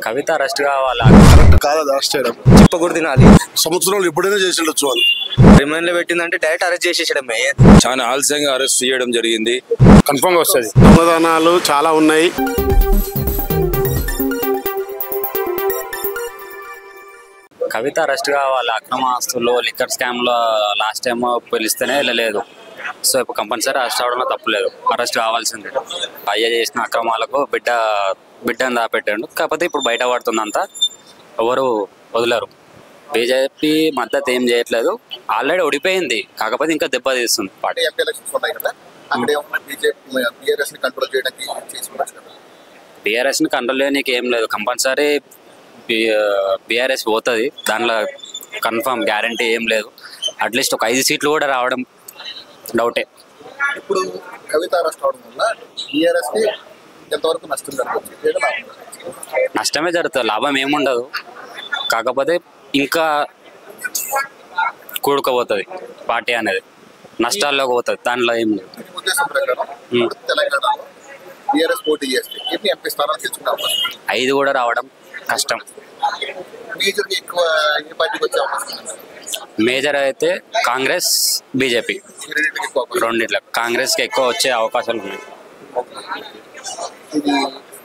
కవిత arrest కావాలా? Correct కాదు అది అరెస్ట్ చేయడం. చెప్పకూడదు తినాలి. సంవత్సరాలు ఎప్పుడైనా చేసి ఉండొచ్చు వాళ్ళు. రిమైండ్ లో పెట్టిందంటే డైరెక్ట్ అరెస్ట్ చేసేయడమే. చాలా ఆలస్యంగా అరెస్ట్ చేయడం జరిగింది. కన్ఫర్మ్ గా వస్తుంది. దొంగతనాలు చాలా ఉన్నాయి. కవిత అరెస్ట్ కావాలా? అక్రమ ఆస్తులు లిక్కర్ స్కామ్ లో లాస్ట్ టైం పిలిస్తేనే వెళ్ళలేదు. సో ఇప్పుడు కంపల్సరీ అరెస్ట్ అవడంలో తప్పులేదు, అరెస్ట్ కావాల్సిందే. అయ్య చేసిన అక్రమాలకు బిడ్డను దాపెట్టాడు. కాకపోతే ఇప్పుడు బయట పడుతుందంతా, ఎవరు వదిలేరు. బీజేపీ మద్దతు ఏం చేయట్లేదు, ఆల్రెడీ ఓడిపోయింది. కాకపోతే ఇంకా దెబ్బ తీస్తుంది పార్టీ. బీఆర్ఎస్ ని కంట్రోల్ చేయడానికి ఏం లేదు, కంపల్సరీ బీఆర్ఎస్ పోతుంది. దాంట్లో కన్ఫర్మ్ గ్యారంటీ ఏం లేదు. అట్లీస్ట్ ఒక 5 సీట్లు కూడా రావడం డౌటే. ఇప్పుడు కవిత అరెస్ట్ అవడం వల్ల బీఆర్ఎస్ కి ఎంతవరకు నష్టం జరగవచ్చు? నష్టమే జరుగుతుంది, లాభం ఏముండదు. కాకపోతే ఇంకా కూడుకోపోతుంది పార్టీ అనేది, నష్టాల్లోకి పోతుంది. దాంట్లో ఏం లేదు. ఉద్దేశం ప్రకారం తెలంగాణలో బీఆర్ఎస్ పోటీ చేస్తే ఎన్ని ఎంపీ స్థానాలు తెచ్చుకునే అవకాశం? 5 కూడా రావడం కష్టం. మేజర్ ఎక్కువ ఏ పార్టీకి వచ్చే అవకాశం ఉంది? మేజర్ అయితే కాంగ్రెస్, బీజేపీ ఎక్కువ రెండిట్లో. కాంగ్రెస్కి ఎక్కువ వచ్చే అవకాశాలు ఉన్నాయి. ఇది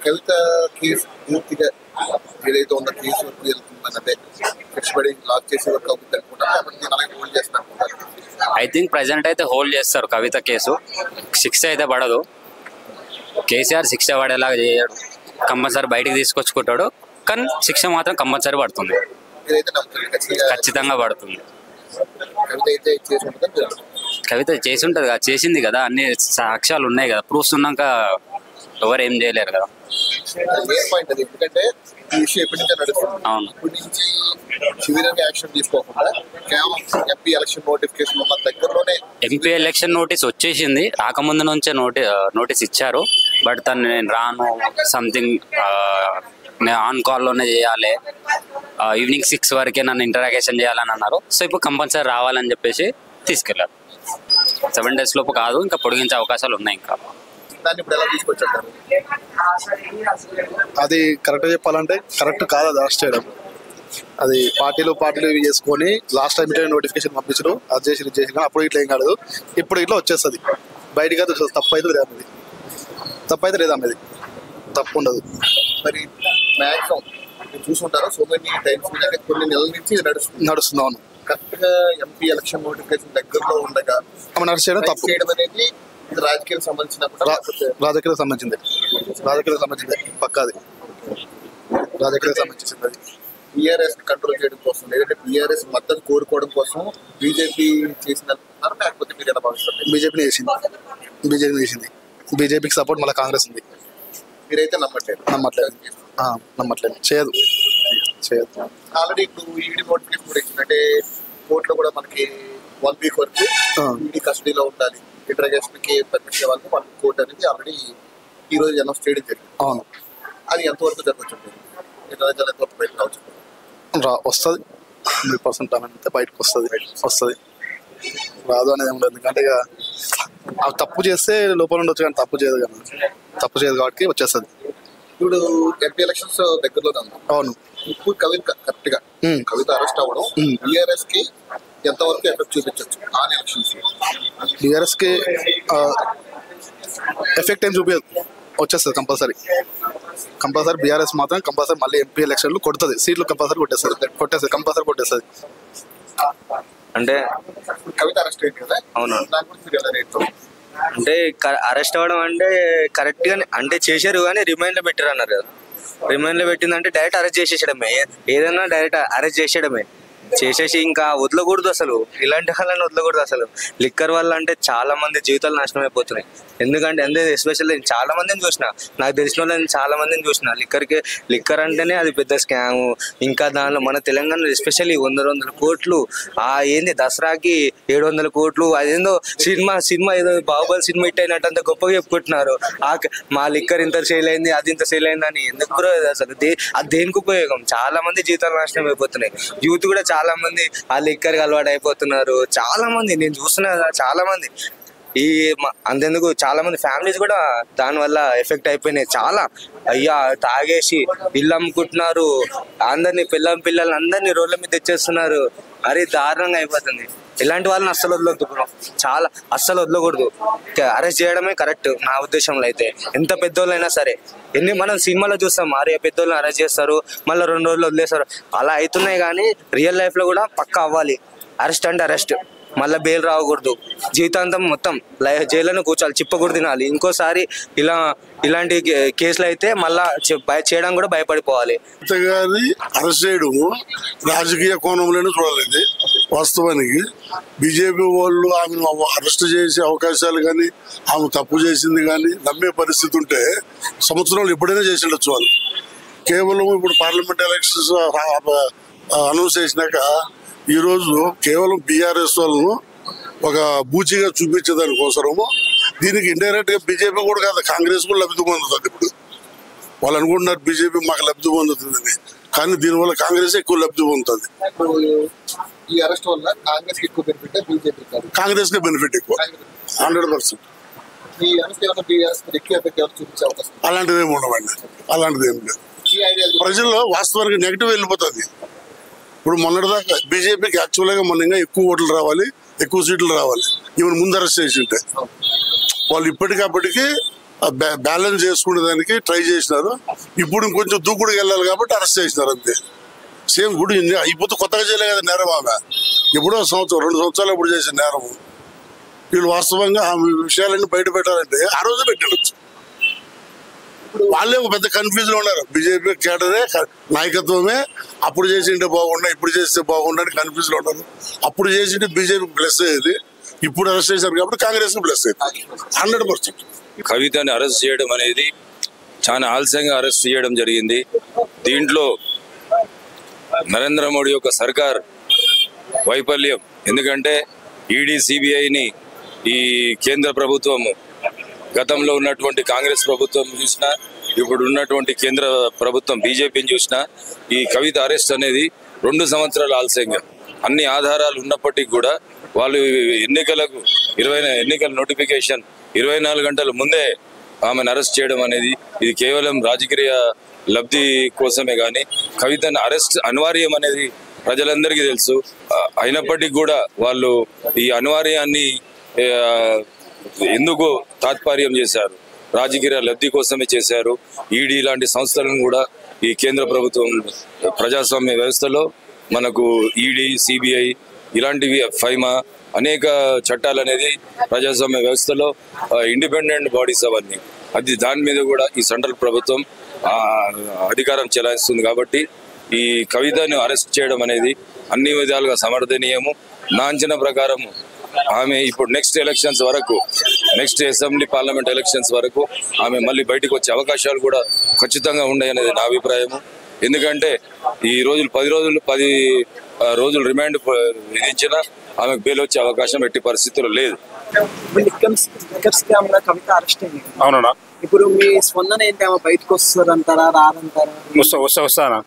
కవిత కేసు పూర్తిగా ఏదైతే ఉందో కేసు వరకు వెళ్తుందన్నదే కష్టపడి లాక్ చేసే వరకు అవుతుంది అనుకుంటారు. కాబట్టి అలాగే హోల్డ్ చేస్తారు. ఐ థింక్ ప్రజెంట్ అయితే హోల్డ్ చేస్తారు కవిత కేసు. శిక్ష అయితే పడదు. కేసీఆర్ శిక్ష పడేలాగా చేయడు, కంపల్సరీ బయటికి తీసుకొచ్చుకుంటాడు. కానీ శిక్ష మాత్రం కంపల్సరీ పడుతుంది, ఖచ్చితంగా పడుతుంది. కవిత చేసి ఉంటుంది కదా, చేసింది కదా, అన్ని సాక్ష్యాలు ఉన్నాయి కదా, ప్రూఫ్స్ ఉన్నాక ఎవరు ఏం చేయలేరు కదా. ఎందుకంటే ఈ విషయం ఎప్పటి నుంచో నడుస్తుంది. అవును, ఇప్పటి నుంచి సివియర్గా యాక్షన్ తీసుకోకుండా కేవలం ఎంపీ ఎలక్షన్ నోటిఫికేషన్ మన దగ్గరలోనే. ఎంపీ ఎలక్షన్ నోటీస్ వచ్చేసింది, రాకముందు నుంచే నోటీస్ ఇచ్చారు. బట్ తను నేను రాను, సంథింగ్ నేను ఆన్ కాల్లోనే చేయాలి, ఈవినింగ్ 6 వరకే నన్ను ఇంటరాగేషన్ చేయాలని అన్నారు. సో ఇప్పుడు కంపల్సరీ రావాలని చెప్పేసి తీసుకెళ్లారు. 7 days లోపు కాదు, ఇంకా పొడిగించే అవకాశాలు ఉన్నాయి. ఇంకా దాన్ని ఇప్పుడు ఎలా తీసుకొచ్చారు? అది కరెక్ట్గా చెప్పాలంటే కరెక్ట్ కాదు అది అరెస్ట్ చేయడం. అది పార్టీలు ఇవి చేసుకొని లాస్ట్ టైం నోటిఫికేషన్ పంపించరు, అది చేసి కానీ అప్పుడు ఇట్లా ఏం కాదు. ఇప్పుడు ఇట్లా వచ్చేస్తుంది బయటకి. అయితే వచ్చేస్తుంది. తప్పు అయితే లేదా అన్నది తప్పు ఉండదు. మరి మ్యాక్సిమం చూసుకుంటారు సో మెనీ టైమ్స్ కొన్ని నెలల నుంచి నడుస్తుంది. అవును, కరెక్ట్ గా ఎంపీ ఎలక్షన్ నోటిఫికేషన్ దగ్గరలో ఉండగా అరెస్ట్ చేయడం తప్పు. చేయడం అనేది రాజకీయాలకు సంబంధించింది పక్కాది. రాజకీయాలకు సంబంధించింది. బీఆర్ఎస్ కంట్రోల్ చేయడం కోసం, లేదంటే బీఆర్ఎస్ మద్దతు కోరుకోవడం కోసం బీజేపీ చేసిందనుకుంటున్నారు, లేకపోతే మీరు ఎలా భావిస్తారు? బీజేపీ చేసింది. బీజేపీకి సపోర్ట్ మళ్ళీ కాంగ్రెస్ ఉంది. మీరైతే నమ్మట్లేదు. చేయదు. ఆల్రెడీ ఇప్పుడు ఈడీ నోటిఫికేషన్ కూడా ఇచ్చిందంటే కోర్టులో కూడా మనకి 1 week వరకు ఈడీ కస్టడీలో ఉండాలి, ఇంటరాగేషన్ కి పర్మిషన్ వాళ్ళకి వాళ్ళకి కోర్టు అనేది ఆల్రెడీ ఈ రోజు అనౌన్స్ చేయడం జరిగింది. అవును, అది ఎంతవరకు జరగచ్చు? ఎంతవరకు బయటకు రావచ్చు? వస్తుంది 100% అంటే బయటకు వస్తుంది. రాదు అనేది ఏమి లేదు. ఎందుకంటే ఇక అవి తప్పు చేస్తే లోపల ఉండొచ్చు, కానీ తప్పు చేయదు కాబట్టి వచ్చేస్తుంది. ఇప్పుడు ఎంపీ ఎలక్షన్స్ దగ్గరలోనే ఉంది. అవును, ఇప్పుడు కవిత అరెస్ట్ అవ్వడం బీఆర్ఎస్ కి ఎంతవరకు ఎఫెక్ట్ చూపించవచ్చు? ఆన్ ఎలక్షన్స్ బీఆర్ఎస్ కి ఎఫెక్ట్ ఏం చూపించదు, వచ్చేస్తుంది కంపల్సరీ. బీఆర్ఎస్ మాత్రం కంపల్సరీ మళ్ళీ ఎంపీ ఎలక్షన్లు కొడుతుంది, సీట్లు కంపల్సరీ కొట్టేస్తుంది. అంటే కవిత అరెస్ట్ అయింది కదా, అవును. దాని గురించి మీరు ఎలా రేట్? అంటే అరెస్ట్ అవ్వడం అంటే కరెక్ట్ గా అంటే చేశారు, కానీ రిమైండ్ లో పెట్టారు అన్నారు కదా. రిమైండ్ లో పెట్టిందంటే డైరెక్ట్ అరెస్ట్ చేసేయడమే. ఏదైనా డైరెక్ట్ అరెస్ట్ చేసేయడమే. చేసేసి ఇంకా వదలకూడదు, అసలు ఇలాంటి వాళ్ళని వదలకూడదు. అసలు లిక్కర్ వల్ల అంటే చాలా మంది జీవితాలు నాశనం అయిపోతున్నాయి. ఎందుకంటే ఎస్పెషల్లీ చాలా మందిని చూసిన, నాకు తెలిసిన వాళ్ళని చాలా మందిని చూసిన. లిక్కర్ అంటేనే అది పెద్ద స్కామ్. ఇంకా దానిలో మన తెలంగాణలో ఎస్పెషల్లీ 100 కోట్లు, ఏంది దసరాకి 700 కోట్లు, అదేందో సినిమా ఏదో బాహుబలి సినిమా హిట్ అయినట్టు అంత గొప్పగా చెప్పుకుంటున్నారు. మా లిక్కర్ ఇంత సేల్ అయింది, అది ఇంత సేల్ అయింది అని. ఎందుకు బ్రో అసలు అది దేనికి ఉపయోగం? చాలా మంది జీవితాలు నాశనం అయిపోతున్నాయి. యూత్ కూడా చాలా మంది ఆ లిక్కర్కి అలవాటు అయిపోతున్నారు. చాలా మంది నేను చూస్తున్నా, చాలా మంది ఈ అంతెందుకు చాలా మంది ఫ్యామిలీస్ కూడా దాని వల్ల ఎఫెక్ట్ అయిపోయినాయి. చాలా అయ్యా తాగేసి ఇల్లు అమ్ముకుంటున్నారు, అందరినీ పిల్లల్ని అందరినీ రోడ్ల మీద తెచ్చేస్తున్నారు. మరీ దారుణంగా అయిపోతుంది. ఇలాంటి వాళ్ళని అస్సలు వదలొద్దు బ్రో, చాలా అస్సలు వదలకూడదు. అరెస్ట్ చేయడమే కరెక్ట్ నా ఉద్దేశంలో అయితే. ఎంత పెద్దోళ్ళైనా సరే, మనం సినిమాలో చూస్తాం మారే పెద్దోళ్ళని అరెస్ట్ చేస్తారు, మళ్ళీ 2 రోజులు వదిలేస్తారు, అలా అవుతున్నాయి. కానీ రియల్ లైఫ్ లో కూడా పక్కా అవ్వాలి. అరెస్ట్ అంటే అరెస్ట్, మళ్ళీ బెయిల్ రావకూడదు. జీవితాంతం మొత్తం జైల్లోనే కూర్చోాలి, చిప్పకూడదు తినాలి. ఇంకోసారి ఇలాంటి కేసులు అయితే మళ్ళా చేయడం కూడా భయపడిపోవాలి. గారి అరెస్ట్ చేయడం రాజకీయ కోణంలోనే చూడలేదు. వాస్తవానికి బీజేపీ వాళ్ళు ఆమెను అరెస్ట్ చేసే అవకాశాలు కానీ, ఆమె తప్పు చేసింది కానీ నమ్మే పరిస్థితి ఉంటే సంవత్సరాలు ఎప్పుడైనా చేసి ఉండొచ్చు. వాళ్ళు కేవలం ఇప్పుడు పార్లమెంట్ ఎలక్షన్స్ అనౌన్స్ చేసినాక ఈరోజు కేవలం బీఆర్ఎస్ వాళ్ళను ఒక బూచిగా చూపించేదానికోసరము దీనికి ఇండైరెక్ట్ గా బీజేపీ కూడా కాదు, కాంగ్రెస్ కూడా లబ్ధి పొందుతుంది. ఇప్పుడు వాళ్ళు అనుకుంటున్నారు బీజేపీ మాకు లబ్ధి పొందుతుందని, కానీ దీనివల్ల కాంగ్రెస్ ఎక్కువ లబ్ధి పొందుతుంది. ఈ అరెస్ట్ వల్ల కాంగ్రెస్ కి ఎక్కువ బెనిఫిట్, బీజేపీ కాంగ్రెస్ కి బెనిఫిట్ ఎక్కువ 100%. ఈ అరెస్ట్ ఏమైనా బీఆర్ఎస్ ఎక్కువ ఎఫెక్ట్ ఏమైనా చూపించే అవకాశం? అలాంటిది ఏమి ఉండవండి, అలాంటిది ఏం లేదు. ప్రజల్లో వాస్తవానికి నెగిటివ్ వెళ్ళిపోతుంది. ఇప్పుడు మొన్నటిదాకా బీజేపీకి యాక్చువల్గా మొన్న ఇంకా ఎక్కువ ఓట్లు రావాలి, ఎక్కువ సీట్లు రావాలి. ఈవెన్ ముందు అరెస్ట్ చేసి ఉంటే వాళ్ళు ఇప్పటికప్పటికి బ్యాలెన్స్ చేసుకునే దానికి ట్రై చేసినారు. ఇప్పుడు ఇంకొంచెం దూకుడుకి వెళ్ళాలి కాబట్టి అరెస్ట్ చేసినారు అంతే. సేమ్ గుడి అయిపోతే కొత్తగా చేయలే కదా నేరం. ఆమె ఎప్పుడో 2 సంవత్సరాలు ఎప్పుడు చేసిన నేరం. వీళ్ళు వాస్తవంగా ఆమె విషయాలన్నీ బయట పెట్టాలంటే ఆ రోజు పెట్టవచ్చు. వాళ్ళే ఒక పెద్ద కన్ఫ్యూజ్ లో ఉన్నారు. బీజేపీ కేటరే నాయకత్వమే అప్పుడు చేసింటే బాగుండా, ఇప్పుడు చేస్తే బాగుండా అని కన్ఫ్యూజ్ లో ఉన్నారు. అప్పుడు చేసింటే బీజేపీ ప్లస్ అయ్యేది, ఇప్పుడు అరెస్ట్ చేశారు కాబట్టి కాంగ్రెస్ ప్లస్ అయ్యేది 100%. కవితని అరెస్ట్ చేయడం అనేది చాలా ఆలస్యంగా అరెస్ట్ చేయడం జరిగింది. దీంట్లో నరేంద్ర మోడీ యొక్క సర్కార్ వైఫల్యం. ఎందుకంటే ఈడీ సిబిఐని ఈ కేంద్ర ప్రభుత్వము గతంలో ఉన్నటువంటి కాంగ్రెస్ ప్రభుత్వం చూసినా, ఇప్పుడు ఉన్నటువంటి కేంద్ర ప్రభుత్వం బీజేపీని చూసినా, ఈ కవిత అరెస్ట్ అనేది 2 సంవత్సరాలు ఆలస్యంగా, అన్ని ఆధారాలు ఉన్నప్పటికీ కూడా వాళ్ళు ఎన్నికల నోటిఫికేషన్ 24 గంటల ముందే ఆమెను అరెస్ట్ చేయడం అనేది ఇది కేవలం రాజకీయ లబ్ధి కోసమే. కానీ కవితను అరెస్ట్ అనివార్యం అనేది ప్రజలందరికీ తెలుసు. అయినప్పటికీ కూడా వాళ్ళు ఈ అనివార్యాన్ని ఎందుకు తాత్పర్యం చేశారు? రాజకీయ లబ్ధి కోసమే చేశారు. ఈడీ లాంటి సంస్థలను కూడా ఈ కేంద్ర ప్రభుత్వం ప్రజాస్వామ్య వ్యవస్థలో మనకు ఈడీ, సిబిఐ ఇలాంటివి, ఫైమా అనేక చట్టాలు అనేది ప్రజాస్వామ్య వ్యవస్థలో ఇండిపెండెంట్ బాడీస్ అవన్నీ. దాని మీద కూడా ఈ సెంట్రల్ ప్రభుత్వం అధికారం చెలాయిస్తుంది. కాబట్టి ఈ కవితను అరెస్ట్ చేయడం అనేది అన్ని విధాలుగా సమర్థనీయము. నా అంచనా ప్రకారం ఆమె ఇప్పుడు నెక్స్ట్ అసెంబ్లీ పార్లమెంట్ ఎలక్షన్స్ వరకు ఆమె మళ్ళీ బయటకు వచ్చే అవకాశాలు కూడా ఖచ్చితంగా ఉన్నాయనేది నా అభిప్రాయము. ఎందుకంటే ఈ రోజులు 10 రోజులు రిమాండ్ విధించినా ఆమెకు బెయిల్ వచ్చే అవకాశం ఎట్టి పరిస్థితుల్లో లేదు. అవునా? ఇప్పుడు మీ స్పందన ఏంటి? ఆమె బయటకు వస్తుందంటారా, రాదంటారా? వస్తానా?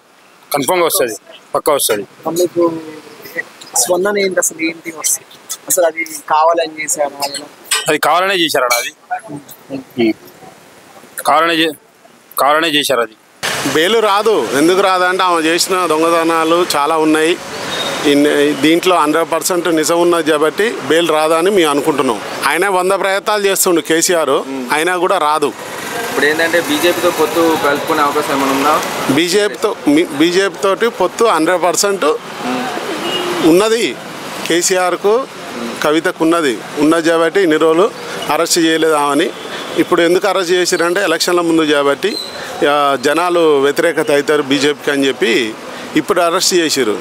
కన్ఫర్మ్ గా వస్తుంది, పక్కా వస్తుంది. మీకు స్పందన ఏంటి? అసలు ఏంటి వస్తుంది? అసలు అది కావాలని చేశారా? అది కావాలనే చేశారా? అది కావాలనే చేశారు. అది బెయిల్ రాదు. ఎందుకు రాదంటే ఆమె చేసిన దొంగతనాలు చాలా ఉన్నాయి. దీంట్లో 100% నిజం ఉన్నది కాబట్టి బెయిల్ రాదని మేము అనుకుంటున్నాం. ఆయన 100 ప్రయత్నాలు చేస్తుండు కేసీఆర్, అయినా కూడా రాదు. ఇప్పుడు ఏంటంటే బీజేపీతో పొత్తు కలుపుకునే అవకాశం ఏమైనా ఉందా? బీజేపీ తోటి పొత్తు 100% ఉన్నది. కేసీఆర్కు కవితకు ఉన్నది కాబట్టి ఇన్ని రోజులు అరెస్ట్ చేయలేదు ఆమెని. ఇప్పుడు ఎందుకు అరెస్ట్ చేసిరంటే ఎలక్షన్ల ముందు కాబట్టి జనాలు వ్యతిరేకత అవుతారు బీజేపీకి అని చెప్పి ఇప్పుడు అరెస్ట్ చేసిరు.